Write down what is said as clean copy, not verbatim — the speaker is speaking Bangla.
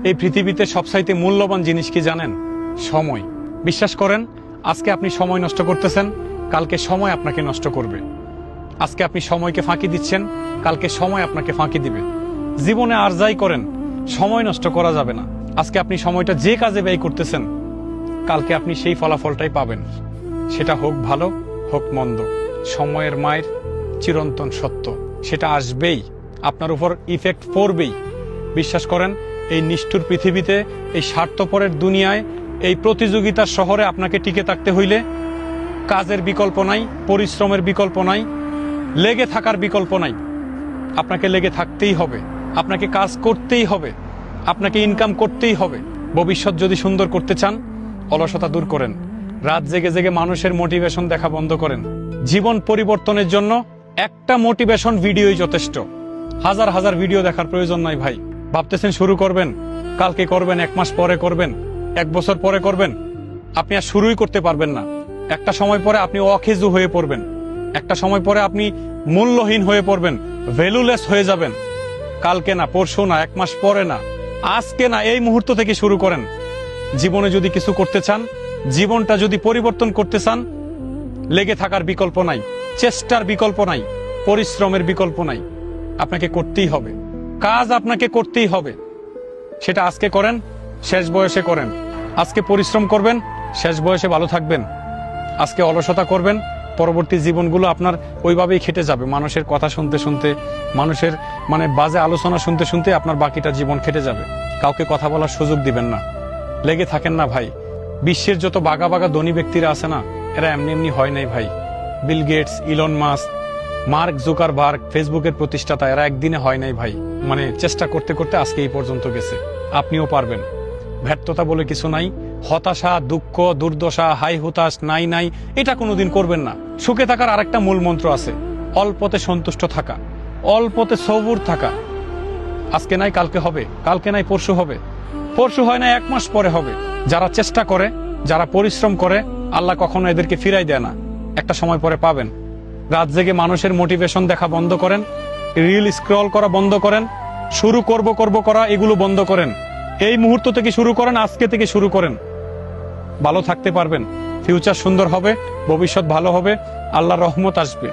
এই পৃথিবীতে সবচাইতে মূল্যবান জিনিস কি জানেন? সময়। বিশ্বাস করেন, আজকে আপনি সময় নষ্ট করতেছেন, কালকে সময় আপনাকে নষ্ট করবে। আজকে আপনি সময়কে ফাঁকি দিচ্ছেন, কালকে সময় আপনাকে ফাঁকি দিবে। জীবনে আর যাই করেন, সময় নষ্ট করা যাবে না। আজকে আপনি সময়টা যে কাজে ব্যয় করতেছেন, কালকে আপনি সেই ফলাফলটাই পাবেন। সেটা হোক ভালো, হোক মন্দ। সময়ের মায়ের চিরন্তন সত্য, সেটা আসবেই, আপনার উপর ইফেক্ট পড়বেই। বিশ্বাস করেন, এই নিষ্ঠুর পৃথিবীতে, এই স্বার্থপরের দুনিয়ায়, এই প্রতিযোগিতার শহরে আপনাকে টিকে থাকতে হইলে কাজের বিকল্প নাই, পরিশ্রমের বিকল্প নাই, লেগে থাকার বিকল্প নাই। আপনাকে লেগে থাকতেই হবে, আপনাকে কাজ করতেই হবে, আপনাকে ইনকাম করতেই হবে। ভবিষ্যৎ যদি সুন্দর করতে চান, অলসতা দূর করেন, রাত জেগে জেগে মানুষের মোটিভেশন দেখা বন্ধ করেন। জীবন পরিবর্তনের জন্য একটা মোটিভেশন ভিডিওই যথেষ্ট, হাজার হাজার ভিডিও দেখার প্রয়োজন নাই ভাই। ভাবতেছেন শুরু করবেন, কালকে করবেন, 1 মাস পরে করবেন, 1 বছর পরে করবেন, আপনি আর শুরুই করতে পারবেন না। একটা সময় পরে আপনি অখেজু হয়ে পড়বেন, একটা সময় পরে আপনি মূল্যহীন হয়ে পড়বেন, ভ্যালুলেস হয়ে যাবেন। কালকে না, পরশু না, 1 মাস পরে না, আজকে না, এই মুহূর্ত থেকে শুরু করেন। জীবনে যদি কিছু করতে চান, জীবনটা যদি পরিবর্তন করতে চান, লেগে থাকার বিকল্প নাই, চেষ্টার বিকল্প নাই, পরিশ্রমের বিকল্প নাই। আপনাকে করতেই হবে, কাজ আপনাকে করতেই হবে। সেটা আজকে করেন, শেষ বয়সে করেন। আজকে পরিশ্রম করবেন, শেষ বয়সে ভালো থাকবেন। আজকে অলসতা করবেন, পরবর্তী জীবনগুলো আপনার ওইভাবেই খেটে যাবে। মানুষের কথা শুনতে শুনতে, মানুষের বাজে আলোচনা শুনতে শুনতে আপনার বাকিটা জীবন খেটে যাবে। কাউকে কথা বলার সুযোগ দিবেন না, লেগে থাকেন না ভাই। বিশ্বের যত বাগা বাগা ধনী ব্যক্তিরা আছে না, এরা এমনি এমনি হয় নাই ভাই। Bill Gates, Elon Musk, Mark Zuckerberg, ফেসবুকের প্রতিষ্ঠাতা, এরা একদিনে হয় নাই ভাই। চেষ্টা করতে করতে আজকে এই পর্যন্ত গেছে। আপনিও পারবেন। ব্যর্থতা বলে কিছু নাই। হতাশা, দুঃখ, দুর্দশা, হাই হুতাশ, নাই নাই, এটা কোনোদিন করবেন না। সুখে থাকার আরেকটা মূল মন্ত্র আছে, অল্পতে সন্তুষ্ট থাকা, অল্পতে সবুর থাকা। আজকে নাই কালকে হবে, কালকে নাই পরশু হবে, পরশু হয় না 1 মাস পরে হবে। যারা চেষ্টা করে, যারা পরিশ্রম করে, আল্লাহ কখনো এদেরকে ফিরাই দেয় না। একটা সময় পরে পাবেন। রাত জেগে মানুষের মোটিভেশন দেখা বন্ধ করেন, রিল স্ক্রল করা বন্ধ করেন, শুরু করব করা এগুলো বন্ধ করেন। এই মুহূর্ত থেকে শুরু করেন, আজকে থেকে শুরু করেন। ভালো থাকতে পারবেন, ফিউচার সুন্দর হবে, ভবিষ্যৎ ভালো হবে, আল্লাহর রহমত আসবে।